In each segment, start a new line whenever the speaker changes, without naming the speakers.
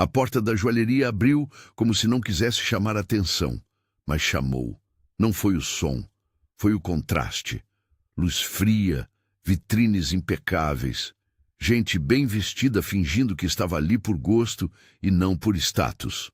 A porta da joalheria abriu como se não quisesse chamar atenção, mas chamou. Não foi o som, foi o contraste. Luz fria, vitrines impecáveis, gente bem vestida fingindo que estava ali por gosto e não por status.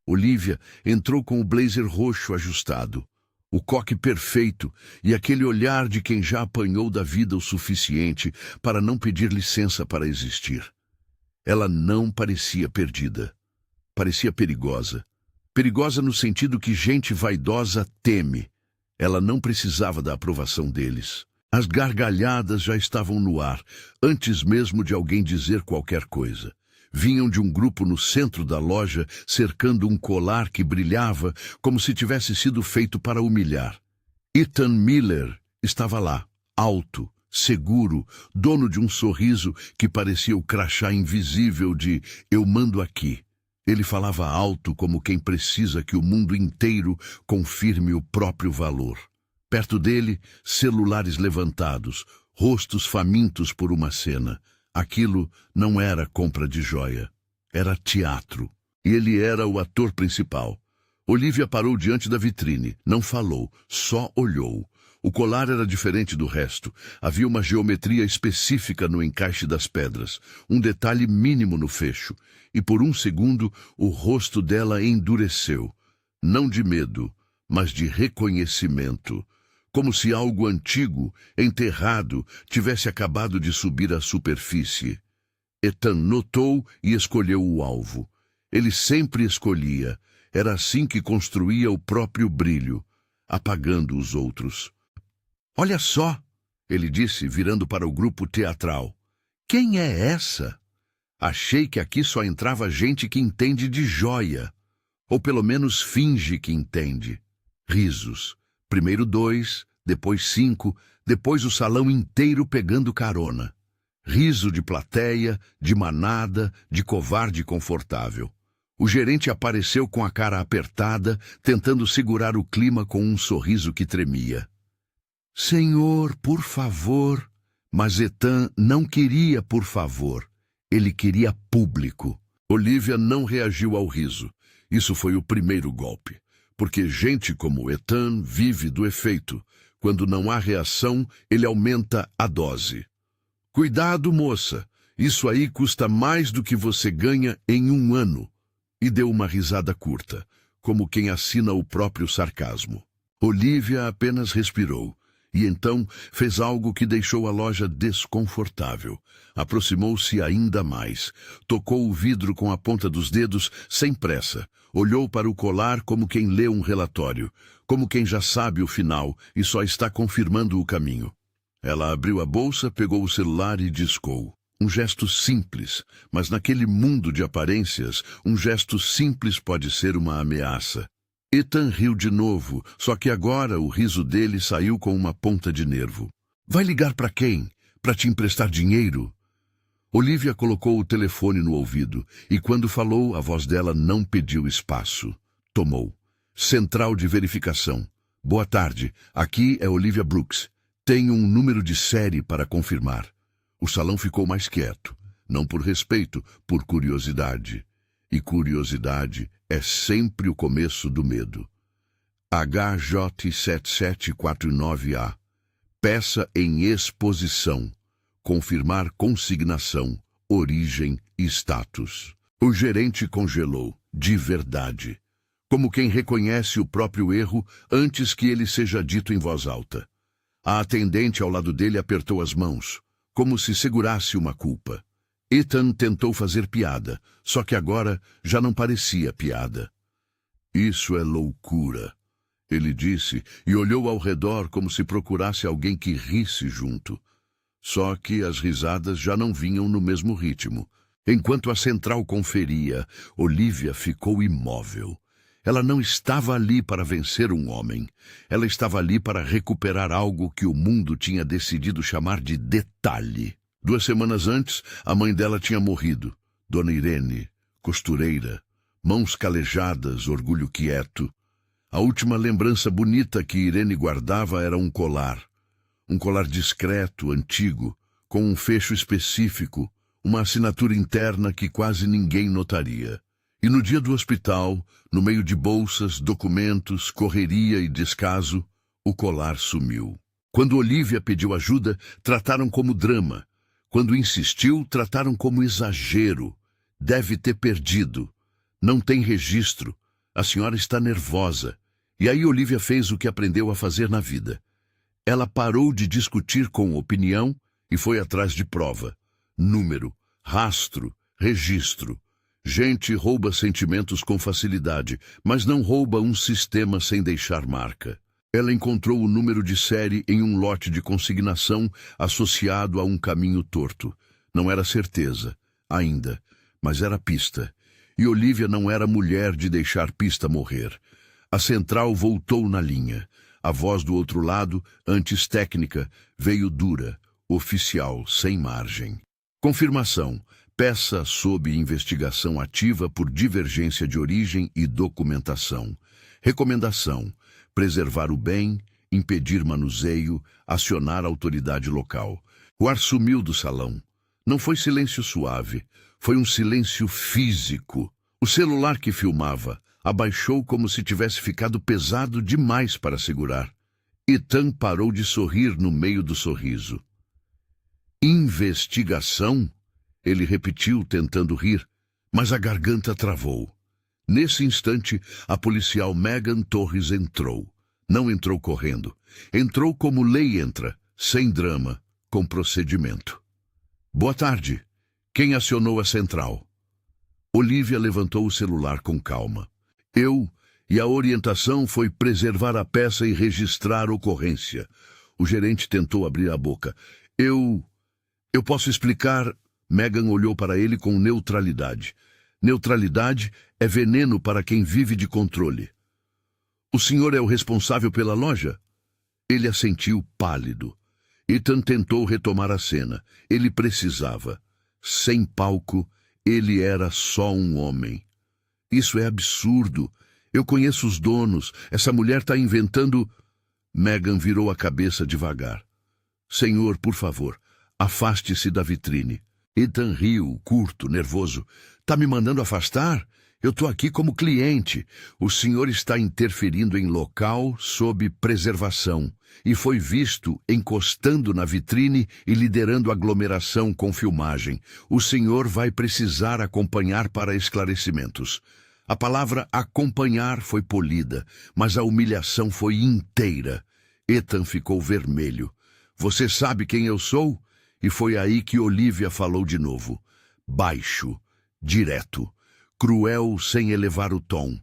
Olivia entrou com o blazer roxo ajustado, o coque perfeito e aquele olhar de quem já apanhou da vida o suficiente para não pedir licença para existir. Ela não parecia perdida. Parecia perigosa. Perigosa no sentido que gente vaidosa teme. Ela não precisava da aprovação deles. As gargalhadas já estavam no ar, antes mesmo de alguém dizer qualquer coisa. Vinham de um grupo no centro da loja, cercando um colar que brilhava como se tivesse sido feito para humilhar. Ethan Miller estava lá, alto, seguro, dono de um sorriso que parecia o crachá invisível de "eu mando aqui". Ele falava alto como quem precisa que o mundo inteiro confirme o próprio valor. Perto dele, celulares levantados, rostos famintos por uma cena. Aquilo não era compra de joia, era teatro. E ele era o ator principal. Olivia parou diante da vitrine, não falou, só olhou. O colar era diferente do resto. Havia uma geometria específica no encaixe das pedras, um detalhe mínimo no fecho. E por um segundo, o rosto dela endureceu. Não de medo, mas de reconhecimento. Como se algo antigo, enterrado, tivesse acabado de subir à superfície. Ethan notou e escolheu o alvo. Ele sempre escolhia. Era assim que construía o próprio brilho, apagando os outros. "Olha só", ele disse, virando para o grupo teatral. "Quem é essa? Achei que aqui só entrava gente que entende de joia. Ou pelo menos finge que entende." Risos. Primeiro 2, depois 5, depois o salão inteiro pegando carona. Riso de plateia, de manada, de covarde confortável. O gerente apareceu com a cara apertada, tentando segurar o clima com um sorriso que tremia. "Senhor, por favor." Mas Ethan não queria por favor. Ele queria público. Olivia não reagiu ao riso. Isso foi o primeiro golpe. Porque gente como Ethan vive do efeito. Quando não há reação, ele aumenta a dose. "Cuidado, moça. Isso aí custa mais do que você ganha em um ano." E deu uma risada curta, como quem assina o próprio sarcasmo. Olivia apenas respirou. E então fez algo que deixou a loja desconfortável. Aproximou-se ainda mais. Tocou o vidro com a ponta dos dedos, sem pressa. Olhou para o colar como quem lê um relatório, como quem já sabe o final e só está confirmando o caminho. Ela abriu a bolsa, pegou o celular e discou. Um gesto simples, mas naquele mundo de aparências, um gesto simples pode ser uma ameaça. Ethan riu de novo, só que agora o riso dele saiu com uma ponta de nervo. "Vai ligar para quem? Para te emprestar dinheiro?" Olivia colocou o telefone no ouvido, e quando falou, a voz dela não pediu espaço. Tomou. "Central de verificação. Boa tarde, aqui é Olivia Brooks. Tenho um número de série para confirmar." O salão ficou mais quieto, não por respeito, por curiosidade. E curiosidade é sempre o começo do medo. HJ7749A. Peça em exposição. Confirmar consignação, origem e status. O gerente congelou, de verdade. Como quem reconhece o próprio erro antes que ele seja dito em voz alta. A atendente ao lado dele apertou as mãos, como se segurasse uma culpa. Ethan tentou fazer piada, só que agora já não parecia piada. "Isso é loucura", ele disse e olhou ao redor como se procurasse alguém que risse junto. Só que as risadas já não vinham no mesmo ritmo. Enquanto a central conferia, Olivia ficou imóvel. Ela não estava ali para vencer um homem. Ela estava ali para recuperar algo que o mundo tinha decidido chamar de detalhe. 2 semanas antes, a mãe dela tinha morrido. Dona Irene, costureira, mãos calejadas, orgulho quieto. A última lembrança bonita que Irene guardava era um colar. Um colar discreto, antigo, com um fecho específico, uma assinatura interna que quase ninguém notaria. E no dia do hospital, no meio de bolsas, documentos, correria e descaso, o colar sumiu. Quando Olivia pediu ajuda, trataram como drama. Quando insistiu, trataram como exagero. Deve ter perdido. Não tem registro. A senhora está nervosa. E aí Olivia fez o que aprendeu a fazer na vida. Ela parou de discutir com opinião e foi atrás de prova. Número, rastro, registro. Gente rouba sentimentos com facilidade, mas não rouba um sistema sem deixar marca. Ela encontrou o número de série em um lote de consignação associado a um caminho torto. Não era certeza, ainda, mas era pista. E Olivia não era mulher de deixar pista morrer. A central voltou na linha. A voz do outro lado, antes técnica, veio dura, oficial, sem margem. Confirmação. Peça sob investigação ativa por divergência de origem e documentação. Recomendação. Preservar o bem, impedir manuseio, acionar a autoridade local. O ar sumiu do salão. Não foi silêncio suave, foi um silêncio físico. O celular que filmava abaixou como se tivesse ficado pesado demais para segurar. Ethan parou de sorrir no meio do sorriso. Investigação? Ele repetiu, tentando rir, mas a garganta travou. Nesse instante, a policial Megan Torres entrou. Não entrou correndo. Entrou como lei entra, sem drama, com procedimento. Boa tarde. Quem acionou a central? Olivia levantou o celular com calma. Eu, e a orientação foi preservar a peça e registrar a ocorrência. O gerente tentou abrir a boca. Eu posso explicar... Megan olhou para ele com neutralidade. Neutralidade é veneno para quem vive de controle. O senhor é o responsável pela loja? Ele assentiu pálido. Ethan tentou retomar a cena. Ele precisava. Sem palco, ele era só um homem. Isso é absurdo. Eu conheço os donos. Essa mulher está inventando... Megan virou a cabeça devagar. Senhor, por favor, afaste-se da vitrine. Ethan riu, curto, nervoso. Tá me mandando afastar? Eu tô aqui como cliente. O senhor está interferindo em local sob preservação e foi visto encostando na vitrine e liderando aglomeração com filmagem. O senhor vai precisar acompanhar para esclarecimentos. A palavra acompanhar foi polida, mas a humilhação foi inteira. Ethan ficou vermelho. Você sabe quem eu sou? E foi aí que Olivia falou de novo. Baixo, direto, cruel sem elevar o tom.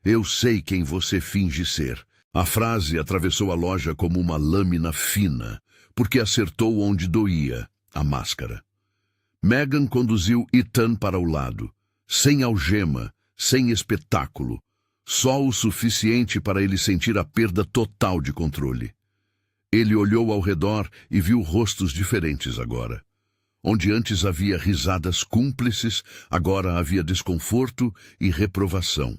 Eu sei quem você finge ser. A frase atravessou a loja como uma lâmina fina, porque acertou onde doía, a máscara. Megan conduziu Ethan para o lado, sem algema, sem espetáculo, só o suficiente para ele sentir a perda total de controle. Ele olhou ao redor e viu rostos diferentes agora. Onde antes havia risadas cúmplices, agora havia desconforto e reprovação.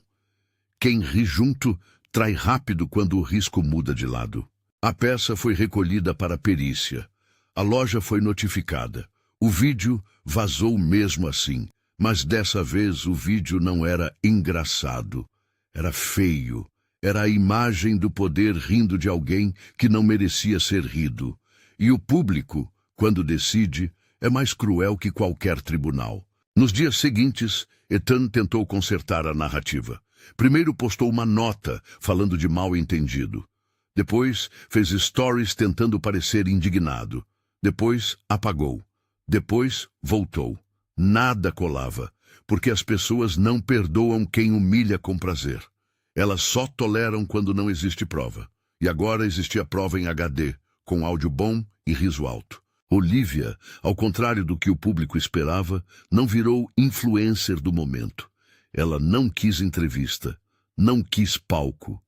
Quem ri junto trai rápido quando o risco muda de lado. A peça foi recolhida para a perícia. A loja foi notificada. O vídeo vazou mesmo assim, mas dessa vez o vídeo não era engraçado. Era feio. Era a imagem do poder rindo de alguém que não merecia ser rido. E o público, quando decide, é mais cruel que qualquer tribunal. Nos dias seguintes, Ethan tentou consertar a narrativa. Primeiro postou uma nota falando de mal-entendido. Depois fez stories tentando parecer indignado. Depois apagou. Depois voltou. Nada colava, porque as pessoas não perdoam quem humilha com prazer. Elas só toleram quando não existe prova. E agora existia prova em HD, com áudio bom e riso alto. Olivia, ao contrário do que o público esperava, não virou influencer do momento. Ela não quis entrevista, não quis palco.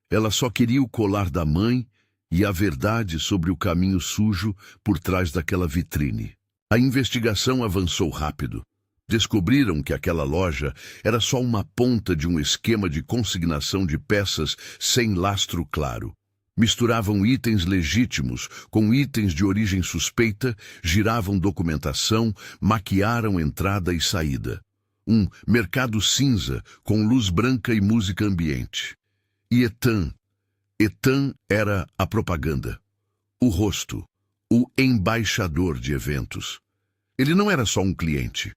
Ela só queria o colar da mãe e a verdade sobre o caminho sujo por trás daquela vitrine. A investigação avançou rápido. Descobriram que aquela loja era só uma ponta de um esquema de consignação de peças sem lastro claro. Misturavam itens legítimos com itens de origem suspeita, giravam documentação, maquiaram entrada e saída. um mercado cinza com luz branca e música ambiente. E Ethan era a propaganda, o rosto, o embaixador de eventos. Ele não era só um cliente,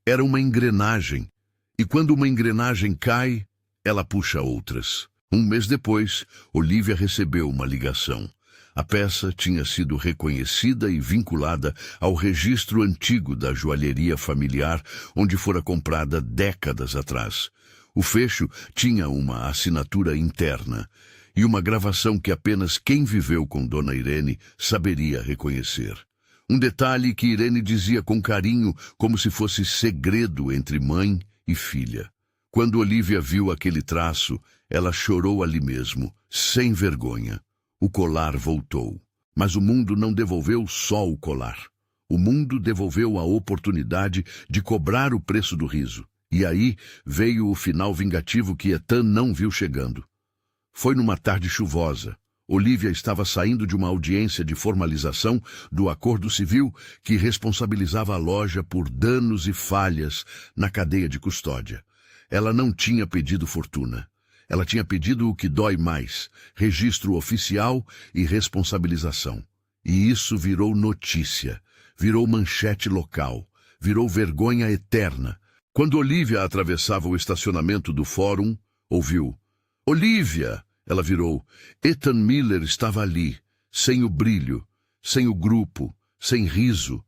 era uma engrenagem, e quando uma engrenagem cai, ela puxa outras. Um mês depois, Olivia recebeu uma ligação. A peça tinha sido reconhecida e vinculada ao registro antigo da joalheria familiar, onde fora comprada décadas atrás. O fecho tinha uma assinatura interna e uma gravação que apenas quem viveu com Dona Irene saberia reconhecer. Um detalhe que Irene dizia com carinho, como se fosse segredo entre mãe e filha. Quando Olivia viu aquele traço, ela chorou ali mesmo, sem vergonha. O colar voltou, mas o mundo não devolveu só o colar. O mundo devolveu a oportunidade de cobrar o preço do riso. E aí veio o final vingativo que Ethan não viu chegando. Foi numa tarde chuvosa. Olivia estava saindo de uma audiência de formalização do acordo civil que responsabilizava a loja por danos e falhas na cadeia de custódia. Ela não tinha pedido fortuna. Ela tinha pedido o que dói mais, registro oficial e responsabilização. E isso virou notícia, virou manchete local, virou vergonha eterna. Quando Olivia atravessava o estacionamento do fórum, ouviu: "Olivia!" Ela virou. Ethan Miller estava ali, sem o brilho, sem o grupo, sem riso.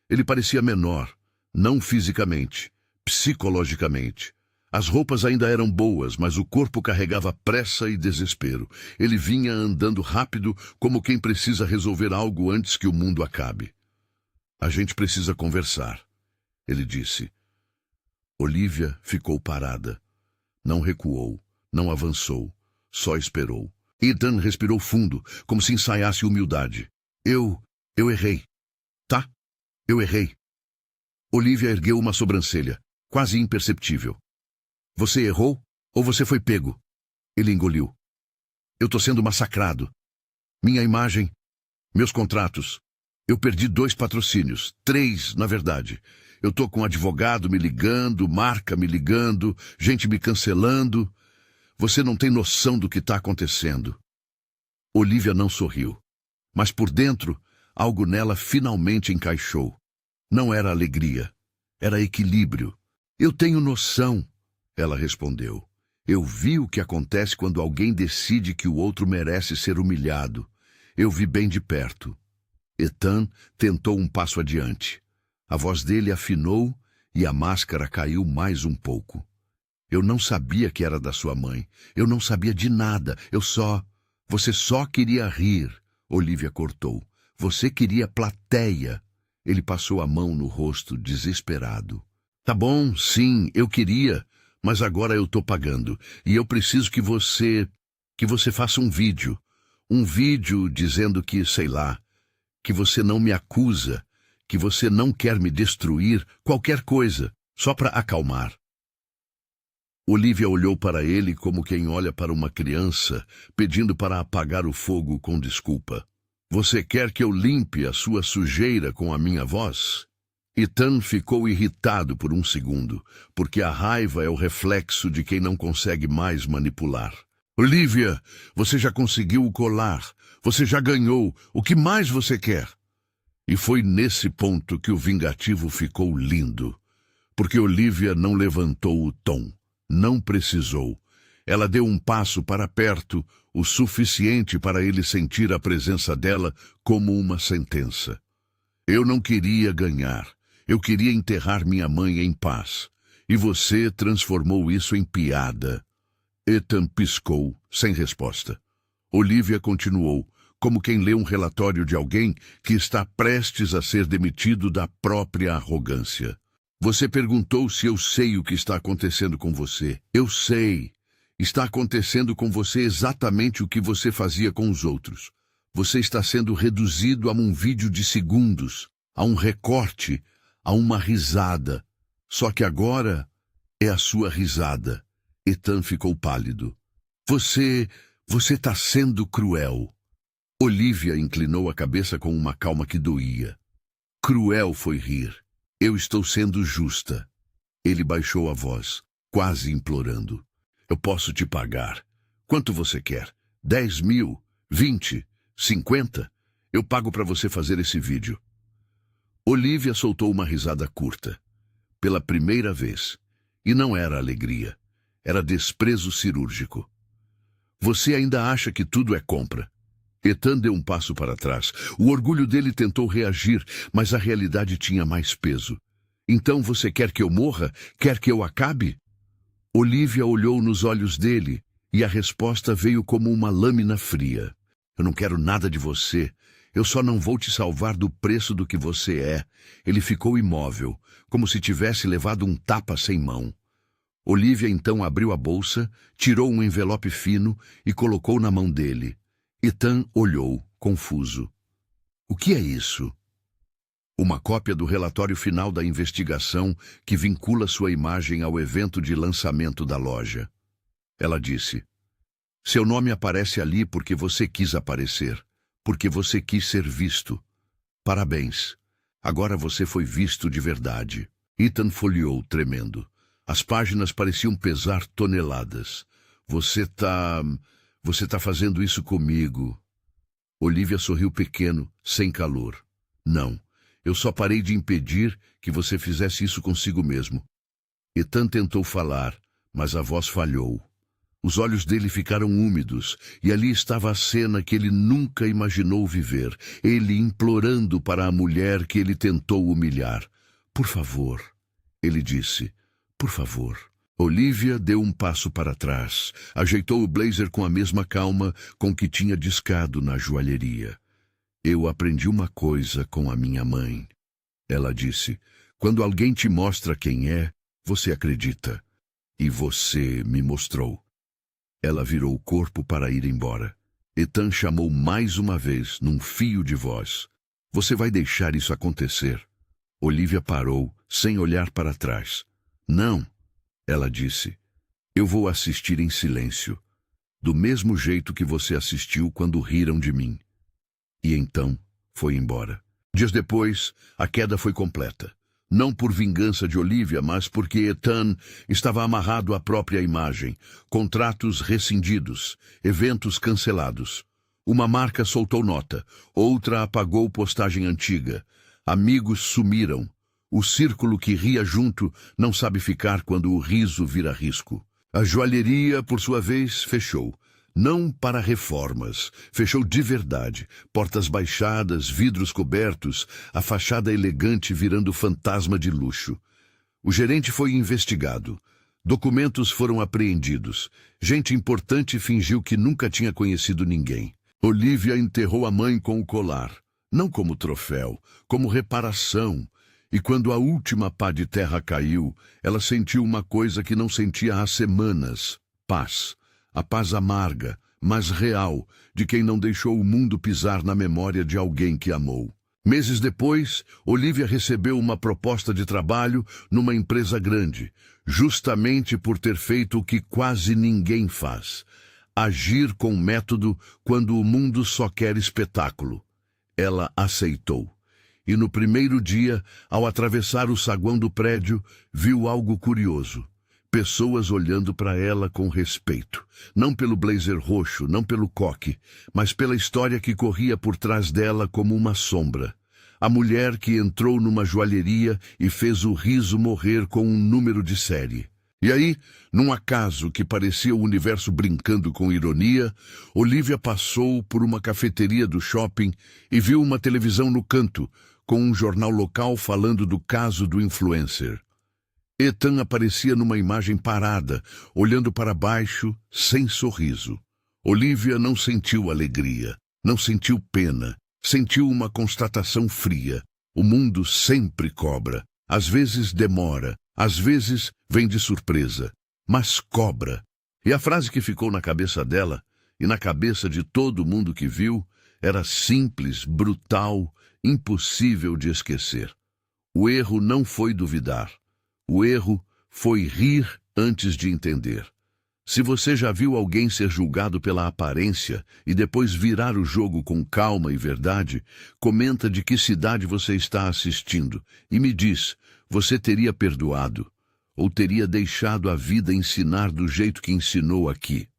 Ele parecia menor, não fisicamente, psicologicamente. As roupas ainda eram boas, mas o corpo carregava pressa e desespero. Ele vinha andando rápido, como quem precisa resolver algo antes que o mundo acabe. "A gente precisa conversar", ele disse. Olivia ficou parada. Não recuou, não avançou, só esperou. Ethan respirou fundo, como se ensaiasse humildade. Eu errei. Tá? Eu errei." Olivia ergueu uma sobrancelha, quase imperceptível. "Você errou ou você foi pego?" Ele engoliu. "Eu tô sendo massacrado. Minha imagem, meus contratos. Eu perdi 2 patrocínios, 3, na verdade. Eu tô com um advogado me ligando, marca me ligando, gente me cancelando. Você não tem noção do que está acontecendo." Olivia não sorriu, mas por dentro, algo nela finalmente encaixou. Não era alegria, era equilíbrio. "Eu tenho noção", ela respondeu. "Eu vi o que acontece quando alguém decide que o outro merece ser humilhado. Eu vi bem de perto." Ethan tentou um passo adiante. A voz dele afinou e a máscara caiu mais um pouco. "Eu não sabia que era da sua mãe. Eu não sabia de nada. Você só queria rir", Olivia cortou. "Você queria plateia." Ele passou a mão no rosto, desesperado. "Tá bom, sim, eu queria, mas agora eu tô pagando. E eu preciso que você faça um vídeo. Um vídeo dizendo que, sei lá, que você não me acusa, que você não quer me destruir, qualquer coisa, só para acalmar." Olivia olhou para ele como quem olha para uma criança, pedindo para apagar o fogo com desculpa. "Você quer que eu limpe a sua sujeira com a minha voz?" Ethan ficou irritado por um segundo, porque a raiva é o reflexo de quem não consegue mais manipular. "Olivia, você já conseguiu o colar. Você já ganhou. O que mais você quer?" E foi nesse ponto que o vingativo ficou lindo, porque Olivia não levantou o tom. Não precisou. Ela deu um passo para perto, o suficiente para ele sentir a presença dela como uma sentença. "Eu não queria ganhar. Eu queria enterrar minha mãe em paz. E você transformou isso em piada." Ethan piscou, sem resposta. Olivia continuou, como quem lê um relatório de alguém que está prestes a ser demitido da própria arrogância. "Você perguntou se eu sei o que está acontecendo com você. Eu sei. Está acontecendo com você exatamente o que você fazia com os outros. Você está sendo reduzido a um vídeo de segundos, a um recorte, a uma risada. Só que agora é a sua risada." Ethan ficou pálido. Você está sendo cruel." Olivia inclinou a cabeça com uma calma que doía. "Cruel foi rir. Eu estou sendo justa." Ele baixou a voz, quase implorando. Eu posso te pagar. Quanto você quer? 10.000? 20? 50? Eu pago para você fazer esse vídeo. Olivia soltou uma risada curta. Pela primeira vez. E não era alegria. Era desprezo cirúrgico. Você ainda acha que tudo é compra? Ethan deu um passo para trás. O orgulho dele tentou reagir, mas a realidade tinha mais peso. Então você quer que eu morra? Quer que eu acabe? Olivia olhou nos olhos dele, e a resposta veio como uma lâmina fria. Eu não quero nada de você. Eu só não vou te salvar do preço do que você é. Ele ficou imóvel, como se tivesse levado um tapa sem mão. Olivia então abriu a bolsa, tirou um envelope fino e colocou na mão dele. Ethan olhou, confuso. O que é isso? Uma cópia do relatório final da investigação que vincula sua imagem ao evento de lançamento da loja. Ela disse, seu nome aparece ali porque você quis aparecer, porque você quis ser visto. Parabéns. Agora você foi visto de verdade. Ethan folheou, tremendo. As páginas pareciam pesar toneladas. Você tá fazendo isso comigo. Olivia sorriu pequeno, sem calor. Não, eu só parei de impedir que você fizesse isso consigo mesmo. Ethan tentou falar, mas a voz falhou. Os olhos dele ficaram úmidos, e ali estava a cena que ele nunca imaginou viver, ele implorando para a mulher que ele tentou humilhar. Por favor, ele disse, por favor. Olivia deu um passo para trás, ajeitou o blazer com a mesma calma com que tinha discado na joalheria. Eu aprendi uma coisa com a minha mãe. Ela disse, quando alguém te mostra quem é, você acredita. E você me mostrou. Ela virou o corpo para ir embora. Ethan chamou mais uma vez, num fio de voz. Você vai deixar isso acontecer? Olivia parou, sem olhar para trás. Não, ela disse. Eu vou assistir em silêncio, do mesmo jeito que você assistiu quando riram de mim. E então foi embora. Dias depois, a queda foi completa. Não por vingança de Olivia, mas porque Ethan estava amarrado à própria imagem. Contratos rescindidos, eventos cancelados. Uma marca soltou nota, outra apagou postagem antiga. Amigos sumiram. O círculo que ria junto não sabe ficar quando o riso vira risco. A joalheria, por sua vez, fechou. Não para reformas, fechou de verdade, portas baixadas, vidros cobertos, a fachada elegante virando fantasma de luxo. O gerente foi investigado, documentos foram apreendidos, gente importante fingiu que nunca tinha conhecido ninguém. Olivia enterrou a mãe com o colar, não como troféu, como reparação. E quando a última pá de terra caiu, ela sentiu uma coisa que não sentia há semanas, paz. A paz amarga, mas real, de quem não deixou o mundo pisar na memória de alguém que amou. Meses depois, Olivia recebeu uma proposta de trabalho numa empresa grande, justamente por ter feito o que quase ninguém faz. Agir com método quando o mundo só quer espetáculo. Ela aceitou. E no primeiro dia, ao atravessar o saguão do prédio, viu algo curioso. Pessoas olhando para ela com respeito, não pelo blazer roxo, não pelo coque, mas pela história que corria por trás dela como uma sombra. A mulher que entrou numa joalheria e fez o riso morrer com um número de série. E aí, num acaso que parecia o universo brincando com ironia, Olivia passou por uma cafeteria do shopping e viu uma televisão no canto, com um jornal local falando do caso do influencer. Ethan aparecia numa imagem parada, olhando para baixo, sem sorriso. Olivia não sentiu alegria, não sentiu pena, sentiu uma constatação fria. O mundo sempre cobra. Às vezes demora, às vezes vem de surpresa, mas cobra. E a frase que ficou na cabeça dela, e na cabeça de todo mundo que viu, era simples, brutal, impossível de esquecer. O erro não foi duvidar. O erro foi rir antes de entender. Se você já viu alguém ser julgado pela aparência e depois virar o jogo com calma e verdade, comenta de que cidade você está assistindo e me diz, você teria perdoado? ou teria deixado a vida ensinar do jeito que ensinou aqui?